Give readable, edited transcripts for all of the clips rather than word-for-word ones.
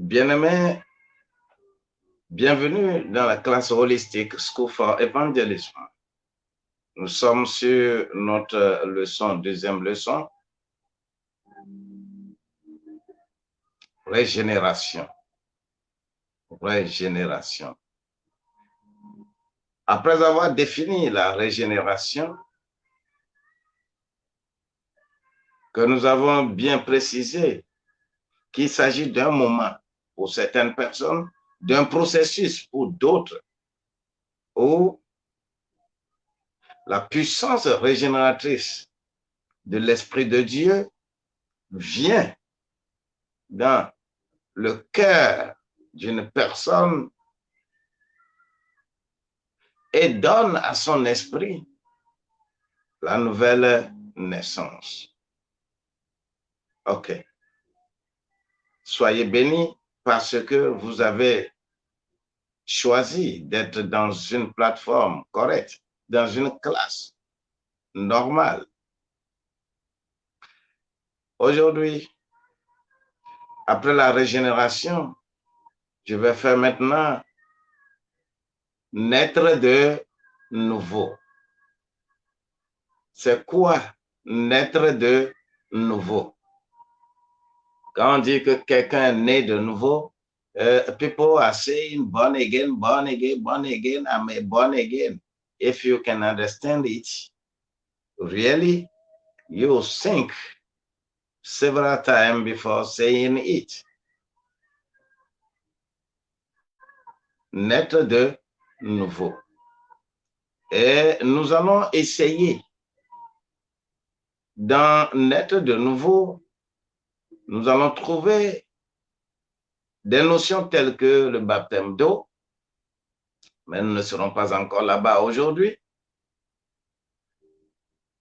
Bien-aimés, bienvenue dans la classe holistique School for Evangelism. Nous sommes sur notre deuxième leçon, régénération. Régénération. Après avoir défini la régénération, que nous avons bien précisé qu'il s'agit d'un moment pour certaines personnes, d'un processus pour d'autres, où la puissance régénératrice de l'Esprit de Dieu vient dans le cœur d'une personne et donne à son esprit la nouvelle naissance. Ok. Soyez bénis parce que vous avez choisi d'être dans une plateforme correcte, dans une classe normale. Aujourd'hui, après la régénération, je vais faire maintenant naître de nouveau. C'est quoi naître de nouveau? Quand on dit que quelqu'un est né de nouveau, people are saying born again, born again, born again, I'm a born again. If you can understand it, really, you think several times before saying it. Naître de nouveau. Et nous allons essayer dans naître de nouveau, nous allons trouver des notions telles que le baptême d'eau, mais nous ne serons pas encore là-bas aujourd'hui.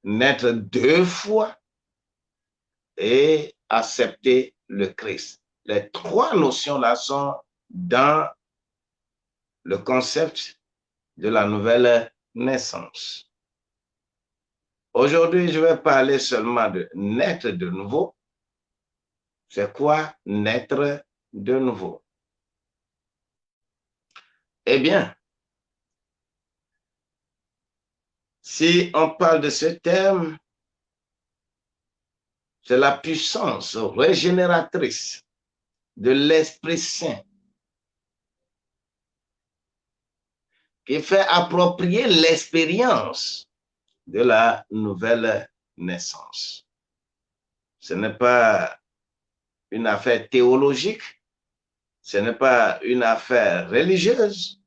Naître deux fois et accepter le Christ. Les trois notions-là sont dans le concept de la nouvelle naissance. Aujourd'hui, je vais parler seulement de naître de nouveau. C'est quoi naître de nouveau? Eh bien, si on parle de ce terme, c'est la puissance régénératrice de l'Esprit Saint qui fait approprier l'expérience de la nouvelle naissance. Ce n'est pas une affaire théologique, ce n'est pas une affaire religieuse,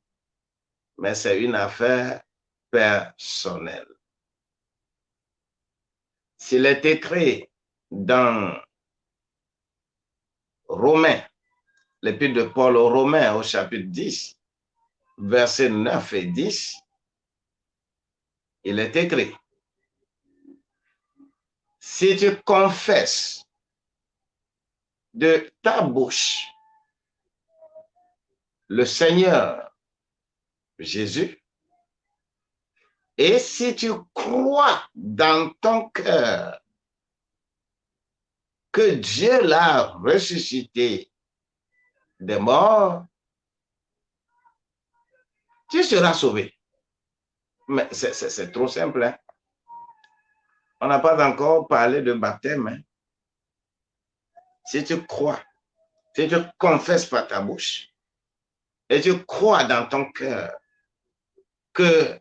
mais c'est une affaire personnelle. S'il est écrit dans Romains, l'épître de Paul aux Romains au chapitre 10, versets 9 et 10, il est écrit: si tu confesses de ta bouche le Seigneur Jésus, et si tu crois dans ton cœur que Dieu l'a ressuscité des morts, tu seras sauvé. Mais c'est trop simple. Hein? On n'a pas encore parlé de baptême. Hein? Si tu crois, si tu confesses par ta bouche, et tu crois dans ton cœur que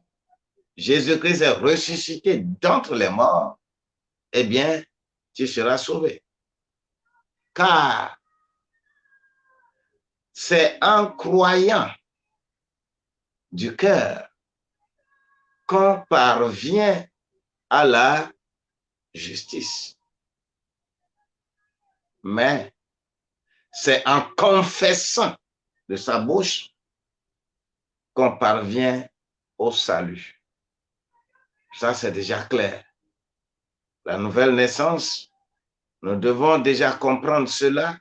Jésus-Christ est ressuscité d'entre les morts, eh bien, tu seras sauvé. Car c'est en croyant du cœur qu'on parvient à la justice. Mais c'est en confessant de sa bouche qu'on parvient au salut. Ça, c'est déjà clair. La nouvelle naissance, nous devons déjà comprendre cela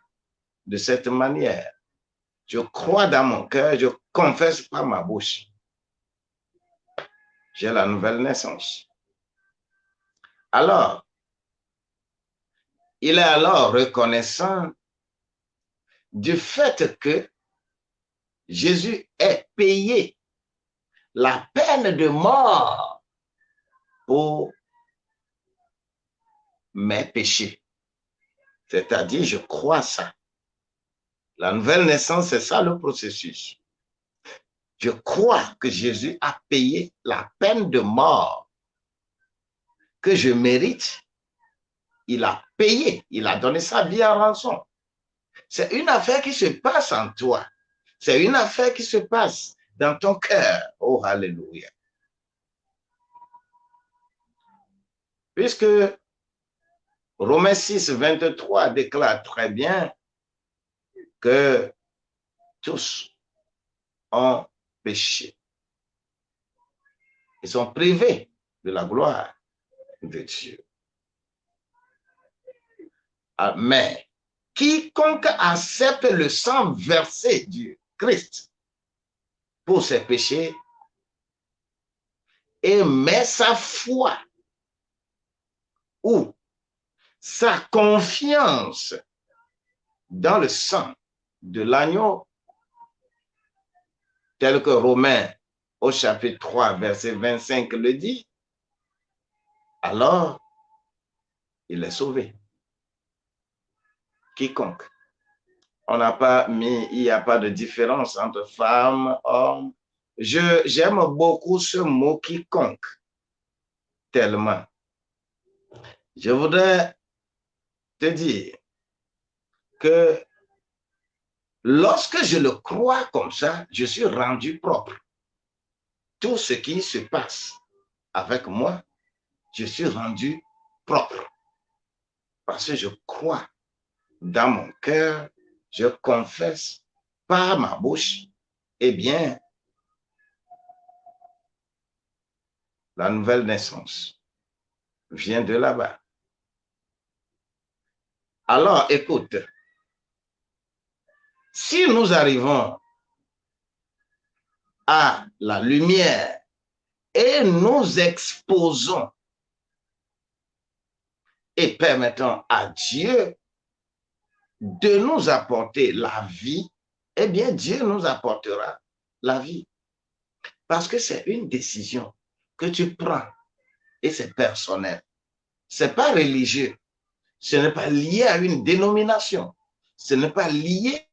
de cette manière. Je crois dans mon cœur, je confesse par ma bouche. J'ai la nouvelle naissance. Alors, il est alors reconnaissant du fait que Jésus ait payé la peine de mort pour mes péchés. C'est-à-dire, je crois ça. La nouvelle naissance, c'est ça le processus. Je crois que Jésus a payé la peine de mort que je mérite. Il a payé, il a donné sa vie en rançon. C'est une affaire qui se passe en toi. C'est une affaire qui se passe dans ton cœur. Oh, alléluia. Puisque Romains 6, 23 déclare très bien que tous ont péché. Ils sont privés de la gloire de Dieu. Mais quiconque accepte le sang versé du Christ pour ses péchés et met sa foi ou sa confiance dans le sang de l'agneau, tel que Romains au chapitre 3, verset 25 le dit, alors il est sauvé. Quiconque. On n'a pas mis, il n'y a pas de différence entre femmes, hommes. J'aime beaucoup ce mot quiconque, tellement. Je voudrais te dire que lorsque je le crois comme ça, je suis rendu propre. Tout ce qui se passe avec moi, je suis rendu propre. Parce que je crois dans mon cœur, je confesse par ma bouche, eh bien, la nouvelle naissance vient de là-bas. Alors, écoute, si nous arrivons à la lumière et nous exposons et permettons à Dieu de nous apporter la vie, eh bien, Dieu nous apportera la vie. Parce que c'est une décision que tu prends et c'est personnel. Ce n'est pas religieux. Ce n'est pas lié à une dénomination. Ce n'est pas lié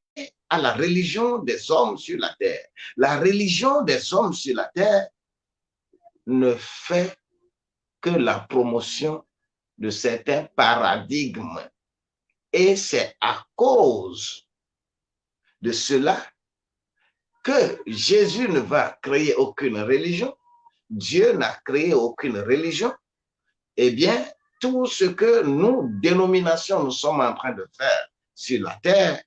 à la religion des hommes sur la terre. La religion des hommes sur la terre ne fait que la promotion de certains paradigmes. Et c'est à cause de cela que Jésus ne va créer aucune religion. Dieu n'a créé aucune religion. Eh bien, tout ce que nous, dénominations, nous sommes en train de faire sur la terre,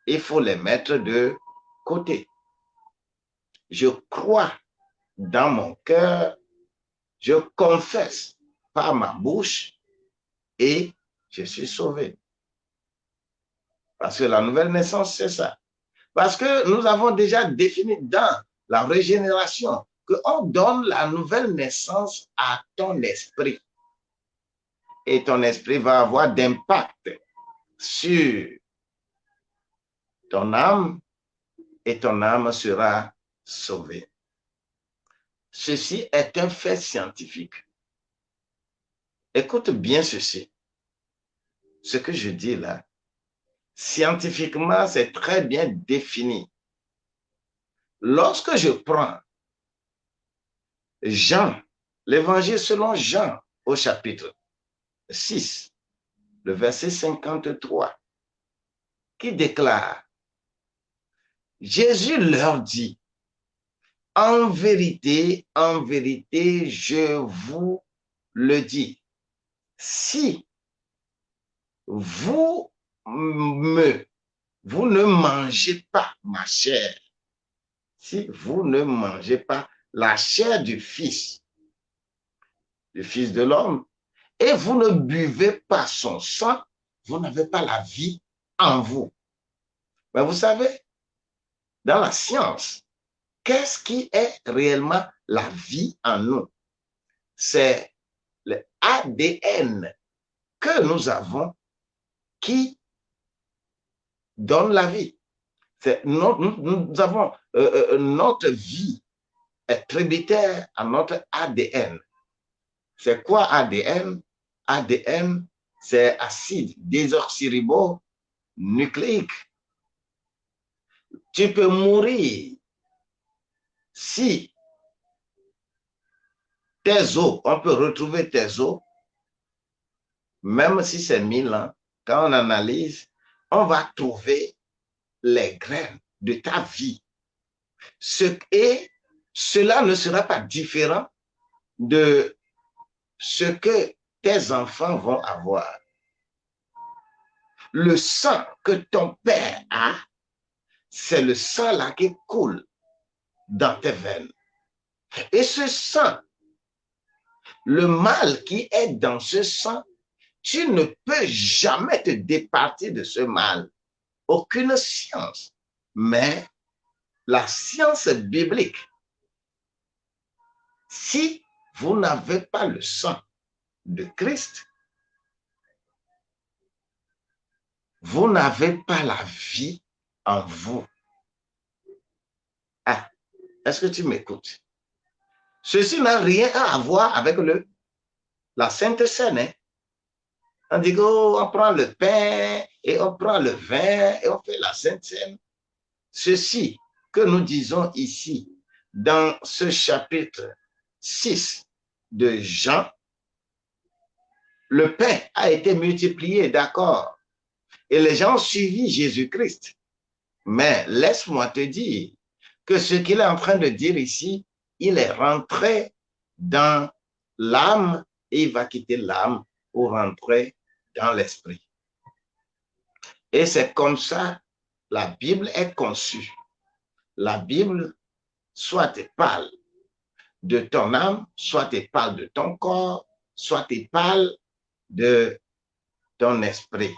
il faut les mettre de côté. Je crois dans mon cœur, je confesse par ma bouche et je suis sauvé. Parce que la nouvelle naissance, c'est ça. Parce que nous avons déjà défini dans la régénération qu'on donne la nouvelle naissance à ton esprit. Et ton esprit va avoir d'impact sur ton âme et ton âme sera sauvée. Ceci est un fait scientifique. Écoute bien ceci. Ce que je dis là, scientifiquement, c'est très bien défini. Lorsque je prends Jean, l'évangile selon Jean au chapitre 6, le verset 53, qui déclare, Jésus leur dit, en vérité, je vous le dis, si vous ne mangez pas ma chair, si vous ne mangez pas la chair du Fils de l'homme, et vous ne buvez pas son sang, vous n'avez pas la vie en vous. Mais vous savez, dans la science, qu'est-ce qui est réellement la vie en nous? C'est le ADN que nous avons qui donne la vie. Nous avons notre vie est tributaire à notre ADN. C'est quoi ADN? ADN, c'est acide désoxyribonucléique. Tu peux mourir si tes os, on peut retrouver tes os, même si c'est 1000 ans, quand on analyse, on va trouver les graines de ta vie. Et cela ne sera pas différent de ce que tes enfants vont avoir. Le sang que ton père a, c'est le sang là qui coule dans tes veines. Et ce sang, le mal qui est dans ce sang, tu ne peux jamais te départir de ce mal. Aucune science, mais la science biblique. Si vous n'avez pas le sang de Christ, vous n'avez pas la vie en vous. Ah, est-ce que tu m'écoutes? Ceci n'a rien à voir avec la Sainte Seine. Hein? On dit qu'on prend le pain et on prend le vin et on fait la Sainte Seine. Ceci que nous disons ici, dans ce chapitre 6 de Jean, le pain a été multiplié, d'accord, et les gens ont suivi Jésus-Christ. Mais laisse-moi te dire que ce qu'il est en train de dire ici, il est rentré dans l'âme et il va quitter l'âme pour rentrer dans l'esprit. Et c'est comme ça, la Bible est conçue. La Bible, soit elle parle de ton âme, soit elle parle de ton corps, soit elle parle de ton esprit.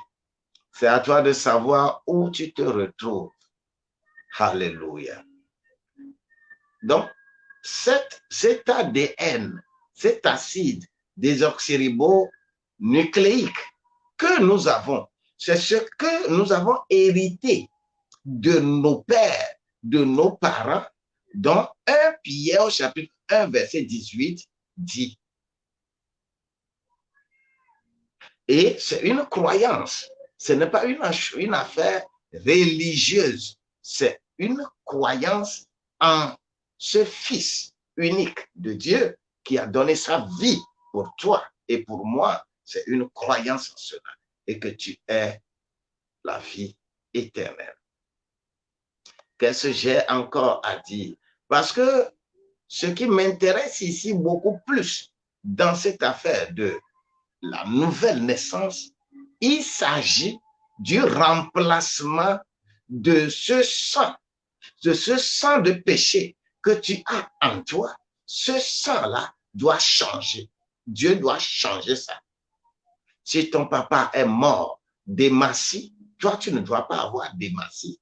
C'est à toi de savoir où tu te retrouves. Alléluia. Donc, cet ADN, cet acide désoxyribonucléique que nous avons, c'est ce que nous avons hérité de nos pères, de nos parents, dont 1 Pierre au chapitre 1, verset 18 dit. Et c'est une croyance, ce n'est pas une affaire religieuse, c'est une croyance en ce Fils unique de Dieu qui a donné sa vie pour toi et pour moi. C'est une croyance en cela et que tu es la vie éternelle. Qu'est-ce que j'ai encore à dire? Parce que ce qui m'intéresse ici beaucoup plus dans cette affaire de la nouvelle naissance, il s'agit du remplacement de ce sang de péché que tu as en toi. Ce sang-là doit changer. Dieu doit changer ça. Si ton papa est mort d'hématie, toi, tu ne dois pas avoir d'hématie.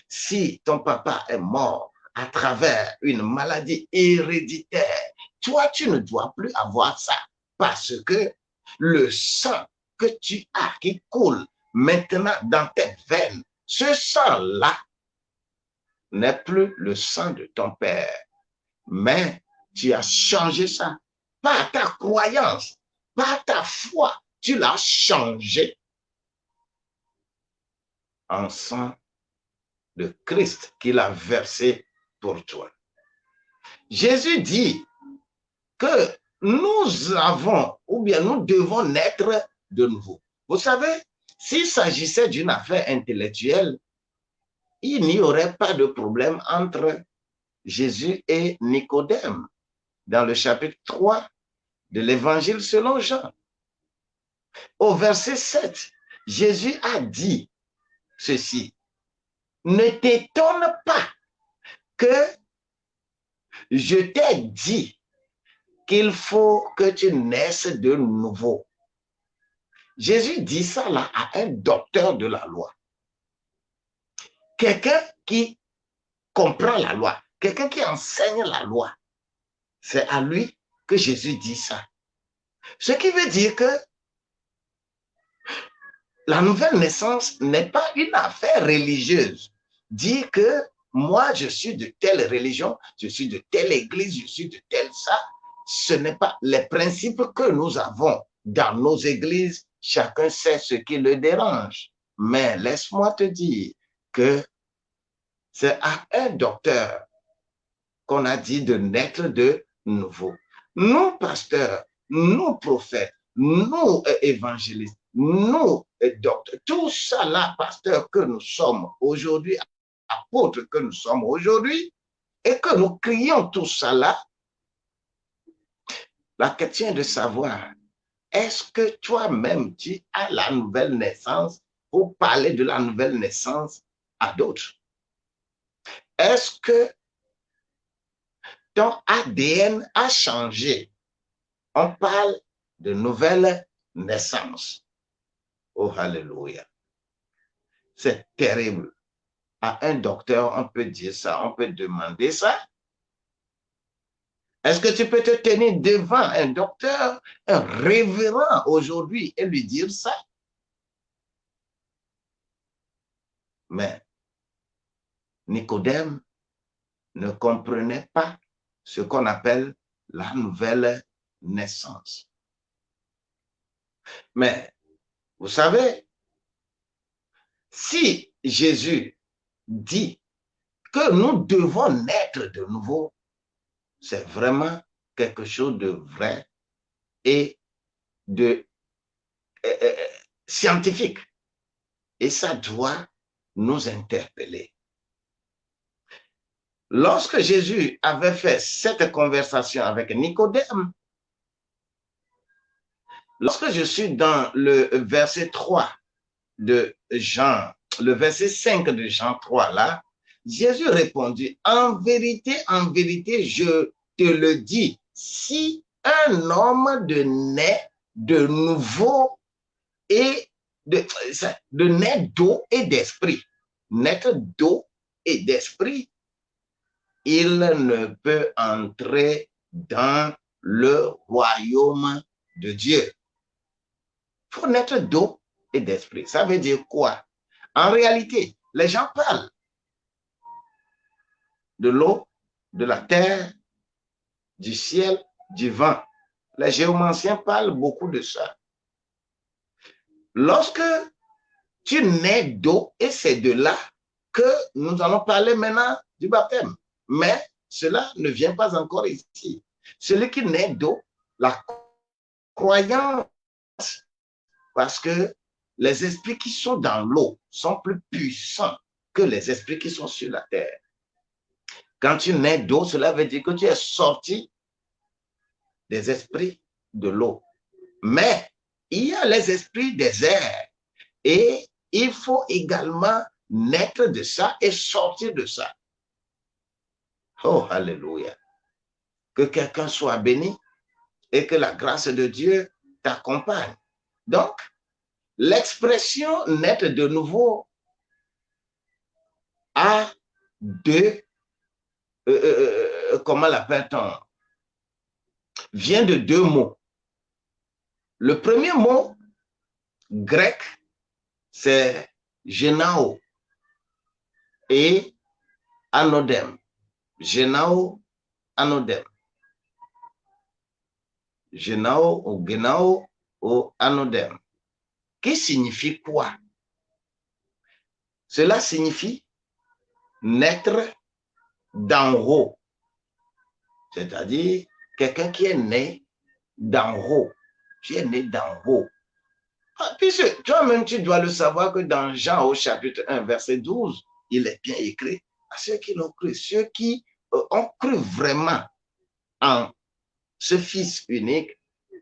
Si ton papa est mort à travers une maladie héréditaire, toi, tu ne dois plus avoir ça parce que le sang que tu as qui coule maintenant dans tes veines, ce sang-là n'est plus le sang de ton père, mais tu as changé ça par ta croyance, par ta foi, tu l'as changé en sang de Christ qu'il a versé pour toi. Jésus dit que nous avons, ou bien nous devons naître de nouveau. Vous savez, s'il s'agissait d'une affaire intellectuelle, il n'y aurait pas de problème entre Jésus et Nicodème dans le chapitre 3 de l'évangile selon Jean. Au verset 7, Jésus a dit ceci: ne t'étonne pas que je t'ai dit qu'il faut que tu naisses de nouveau. Jésus dit ça là à un docteur de la loi. Quelqu'un qui comprend la loi, quelqu'un qui enseigne la loi. C'est à lui que Jésus dit ça. Ce qui veut dire que la nouvelle naissance n'est pas une affaire religieuse. Dire que moi, je suis de telle religion, je suis de telle église, je suis de telle ça, ce n'est pas les principes que nous avons dans nos églises. Chacun sait ce qui le dérange. Mais laisse-moi te dire que c'est à un docteur qu'on a dit de naître de nouveau. Nous, pasteurs, nous, prophètes, nous, évangélistes, nous, docteurs, tout ça là, pasteurs que nous sommes aujourd'hui, apôtres que nous sommes aujourd'hui, et que nous crions tout ça là, la question est de savoir, est-ce que toi-même, tu as la nouvelle naissance pour parler de la nouvelle naissance à d'autres? Est-ce que ton ADN a changé? On parle de nouvelle naissance. Oh, alléluia. C'est terrible. À un docteur, on peut dire ça, on peut demander ça. Est-ce que tu peux te tenir devant un docteur, un révérend aujourd'hui et lui dire ça? Mais Nicodème ne comprenait pas ce qu'on appelle la nouvelle naissance. Mais vous savez, si Jésus dit que nous devons naître de nouveau, c'est vraiment quelque chose de vrai et de scientifique. Et ça doit nous interpeller. Lorsque Jésus avait fait cette conversation avec Nicodème, lorsque je suis dans le verset 3 de Jean, le verset 5 de Jean 3 là, Jésus répondit, en vérité, je te le dis, si un homme de naît de nouveau et de naître d'eau et d'esprit, naître d'eau et d'esprit, il ne peut entrer dans le royaume de Dieu. Il faut naître d'eau et d'esprit. Ça veut dire quoi? En réalité, les gens parlent de l'eau, de la terre, du ciel, du vent. Les géomanciens parlent beaucoup de ça. Lorsque tu nais d'eau, et c'est de là que nous allons parler maintenant du baptême. Mais cela ne vient pas encore ici. Celui qui naît d'eau, la croyance, parce que les esprits qui sont dans l'eau sont plus puissants que les esprits qui sont sur la terre. Quand tu nais d'eau, cela veut dire que tu es sorti des esprits de l'eau. Mais il y a les esprits des airs et il faut également naître de ça et sortir de ça. Oh, alléluia. Que quelqu'un soit béni et que la grâce de Dieu t'accompagne. Donc, l'expression naître de nouveau a deux, comment l'appelle-t-on? Vient de deux mots. Le premier mot grec, c'est genao et anodem. Genao, anodem. Genao ou genao ou anodem. Qui signifie quoi? Cela signifie naître d'en haut. C'est-à-dire quelqu'un qui est né d'en haut. Tu es né d'en haut. Puisque toi-même, tu dois le savoir que dans Jean au chapitre 1, verset 12, il est bien écrit à ceux qui l'ont cru, ceux qui ont cru vraiment en ce Fils unique,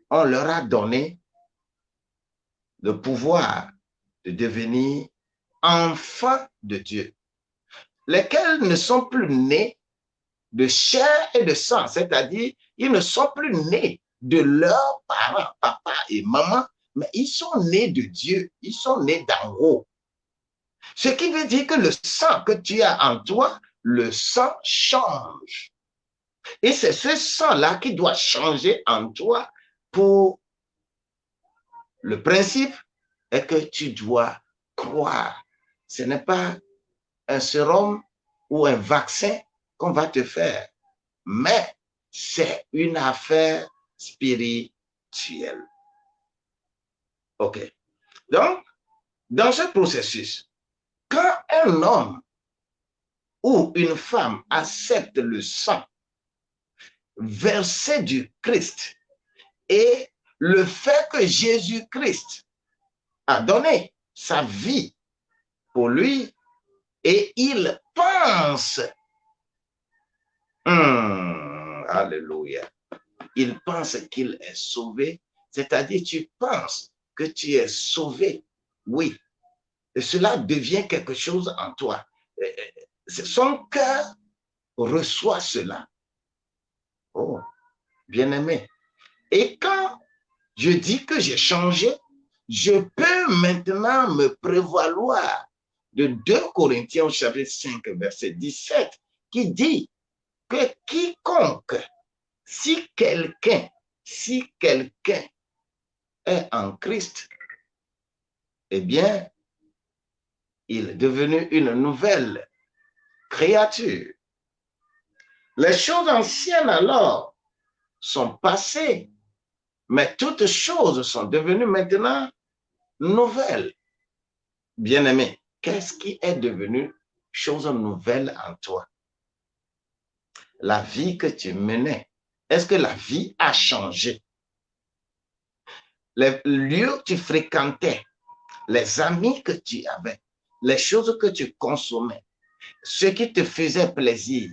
on leur a donné le pouvoir de devenir enfants de Dieu, lesquels ne sont plus nés de chair et de sang, c'est-à-dire ils ne sont plus nés de leurs parents, papa et maman, mais ils sont nés de Dieu, ils sont nés d'en haut. Ce qui veut dire que le sang que tu as en toi, le sang change. Et c'est ce sang-là qui doit changer en toi pour le principe et que tu dois croire. Ce n'est pas un sérum ou un vaccin qu'on va te faire, mais c'est une affaire spirituelle. OK. Donc, dans ce processus, quand un homme ou une femme accepte le sang versé du Christ et le fait que Jésus-Christ a donné sa vie pour lui et il pense, alléluia, il pense qu'il est sauvé, c'est-à-dire tu penses que tu es sauvé, oui, et cela devient quelque chose en toi. Son cœur reçoit cela. Oh, bien-aimé. Et quand je dis que j'ai changé, je peux maintenant me prévaloir de 2 Corinthiens chapitre 5, verset 17, qui dit que quiconque, si quelqu'un est en Christ, eh bien, il est devenu une nouvelle créature. Les choses anciennes alors sont passées, mais toutes choses sont devenues maintenant nouvelles. Bien-aimé, qu'est-ce qui est devenu chose nouvelle en toi? La vie que tu menais, est-ce que la vie a changé? Les lieux que tu fréquentais, les amis que tu avais, les choses que tu consommais, ce qui te faisait plaisir,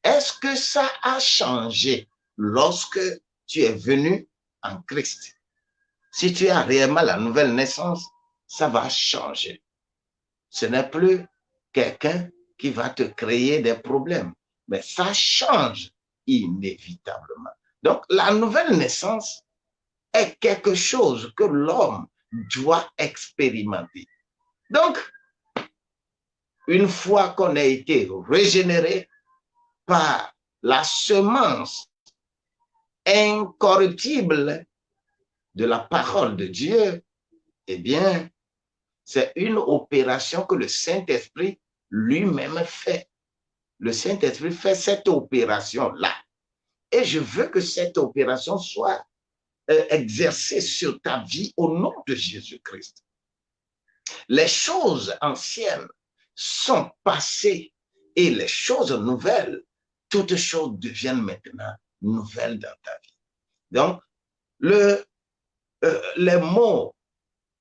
est-ce que ça a changé lorsque tu es venu en Christ? Si tu as réellement la nouvelle naissance, ça va changer. Ce n'est plus quelqu'un qui va te créer des problèmes, mais ça change inévitablement. Donc, la nouvelle naissance est quelque chose que l'homme doit expérimenter. Donc, une fois qu'on a été régénéré par la semence incorruptible de la parole de Dieu, eh bien, c'est une opération que le Saint-Esprit lui-même fait. Le Saint-Esprit fait cette opération-là. Et je veux que cette opération soit exercée sur ta vie au nom de Jésus-Christ. Les choses anciennes sont passées et les choses nouvelles, toutes choses deviennent maintenant nouvelles dans ta vie. Donc, les mots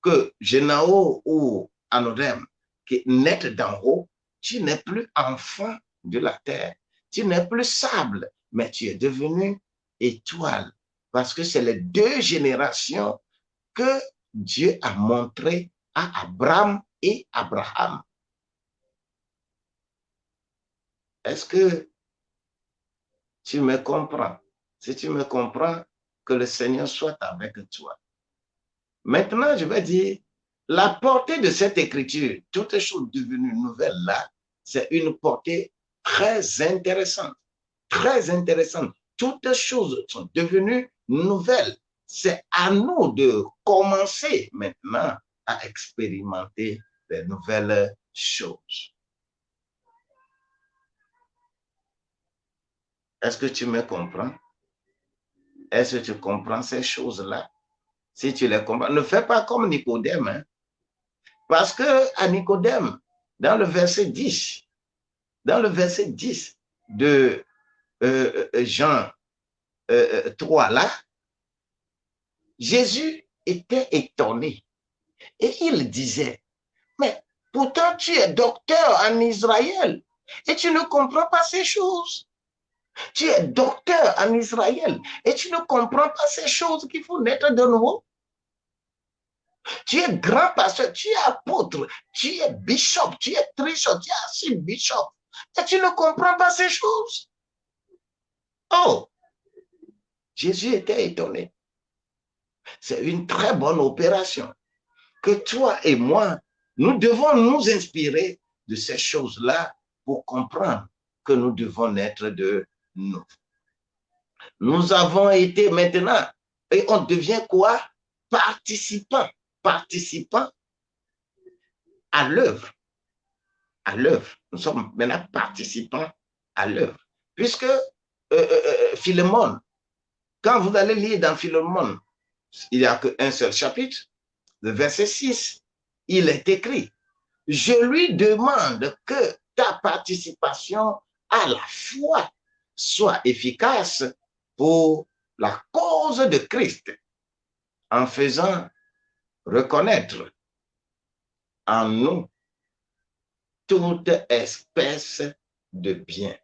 que Genao ou Anodem, qui naissent d'en haut, tu n'es plus enfant de la terre, tu n'es plus sable, mais tu es devenu étoile, parce que c'est les 2 générations que Dieu a montré à Abraham et Abraham. Est-ce que tu me comprends? Si tu me comprends, que le Seigneur soit avec toi. Maintenant, je vais dire, la portée de cette écriture, toutes choses devenues nouvelles là, c'est une portée très intéressante. Très intéressante. Toutes choses sont devenues nouvelles. C'est à nous de commencer maintenant à expérimenter de nouvelles choses. Est-ce que tu me comprends? Est-ce que tu comprends ces choses-là? Si tu les comprends, ne fais pas comme Nicodème, hein? Parce que à Nicodème, dans le verset 10 de Jean 3 là, Jésus était étonné et il disait, mais pourtant tu es docteur en Israël et tu ne comprends pas ces choses. Tu es docteur en Israël et tu ne comprends pas ces choses qu'il faut naître de nouveau. Tu es grand pasteur, tu es apôtre, tu es bishop, tu es trichot, tu es assis bishop. Et tu ne comprends pas ces choses. Oh, Jésus était étonné. C'est une très bonne opération que toi et moi, nous devons nous inspirer de ces choses-là pour comprendre que nous devons naître de nouveau. Nous avons été maintenant, et on devient quoi? Participants à l'œuvre. À l'œuvre. Nous sommes maintenant participants à l'œuvre. Puisque Philémon, quand vous allez lire dans Philémon, il n'y a qu'un seul chapitre, le verset 6, il est écrit, je lui demande que ta participation à la foi soit efficace pour la cause de Christ, en faisant reconnaître en nous toute espèce de bien.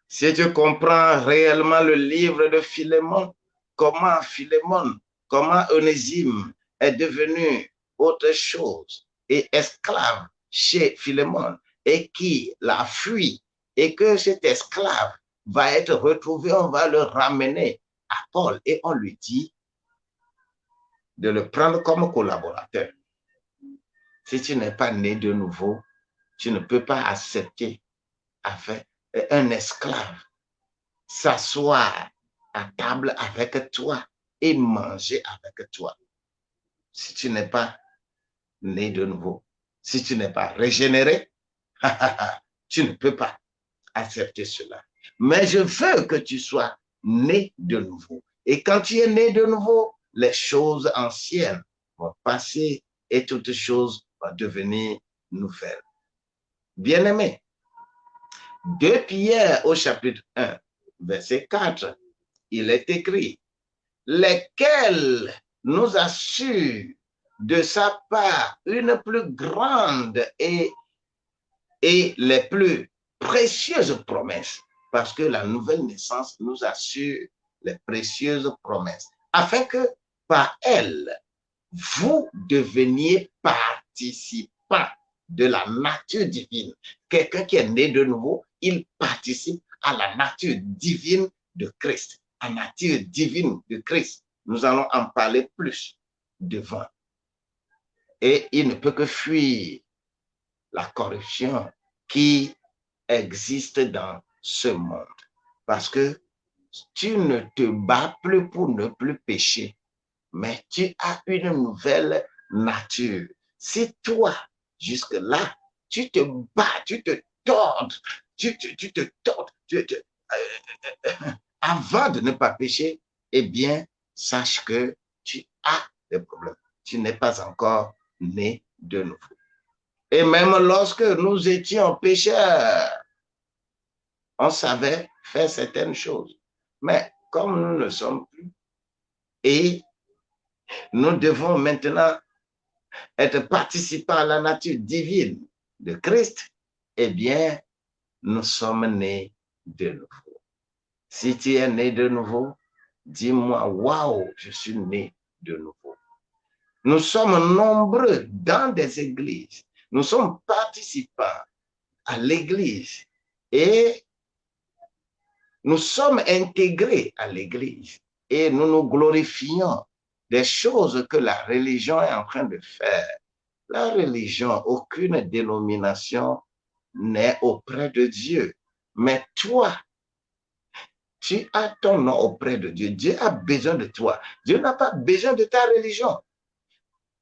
Si tu comprends réellement le livre de Philémon, comment Onésime est devenu autre chose et esclave chez Philémon et qui l'a fui et que cet esclave va être retrouvé, on va le ramener à Paul et on lui dit de le prendre comme collaborateur. Si tu n'es pas né de nouveau, tu ne peux pas accepter avec un esclave s'asseoir à table avec toi et manger avec toi. Si tu n'es pas né de nouveau, si tu n'es pas régénéré, tu ne peux pas accepter cela. Mais je veux que tu sois né de nouveau. Et quand tu es né de nouveau, les choses anciennes vont passer et toutes choses vont devenir nouvelles. Bien-aimés, 2 Pierre au chapitre 1, verset 4, il est écrit, lesquels nous assurent de sa part une plus grande et les plus précieuses promesses, parce que la nouvelle naissance nous assure les précieuses promesses, afin que par elles, vous deveniez participants de la nature divine. Quelqu'un qui est né de nouveau, il participe à la nature divine de Christ. La nature divine de Christ. Nous allons en parler plus devant. Et il ne peut que fuir la corruption qui existe dans ce monde. Parce que tu ne te bats plus pour ne plus pécher, mais tu as une nouvelle nature. Si toi, jusque-là, tu te bats, tu te tords, tu te tords, avant de ne pas pécher, eh bien, sache que tu as des problèmes. Tu n'es pas encore né de nouveau. Et même lorsque nous étions pécheurs, on savait faire certaines choses. Mais comme nous ne sommes plus, et nous devons maintenant être participants à la nature divine de Christ, eh bien, nous sommes nés de nouveau. Si tu es né de nouveau, dis-moi, waouh, je suis né de nouveau. Nous sommes nombreux dans des églises. Nous sommes participants à l'église et nous sommes intégrés à l'église et nous nous glorifions des choses que la religion est en train de faire. La religion, aucune dénomination n'est auprès de Dieu. Mais toi, tu as ton nom auprès de Dieu. Dieu a besoin de toi. Dieu n'a pas besoin de ta religion.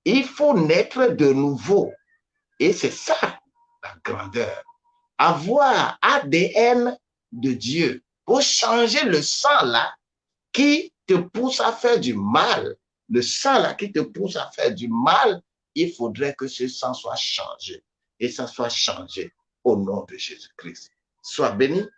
Il faut naître de nouveau. Et c'est ça, la grandeur. Avoir ADN de Dieu pour changer le sang là qui te pousse à faire du mal. Le sang là qui te pousse à faire du mal, il faudrait que ce sang soit changé. Et ça soit changé au nom de Jésus-Christ. Sois béni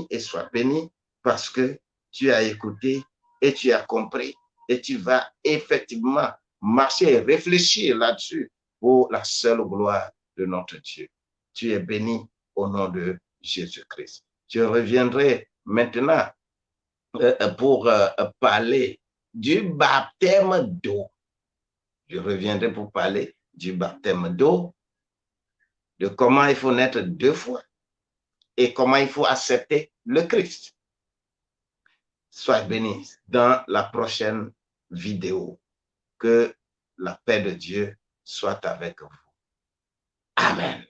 et sois béni parce que tu as écouté et tu as compris et tu vas effectivement marcher et réfléchir là-dessus pour la seule gloire de notre Dieu. Tu es béni au nom de Jésus-Christ. Je reviendrai maintenant pour parler du baptême d'eau. Je reviendrai pour parler du baptême d'eau, de comment il faut naître 2 fois et comment il faut accepter le Christ. Sois béni dans la prochaine vidéo. Que la paix de Dieu soit avec vous. Amen.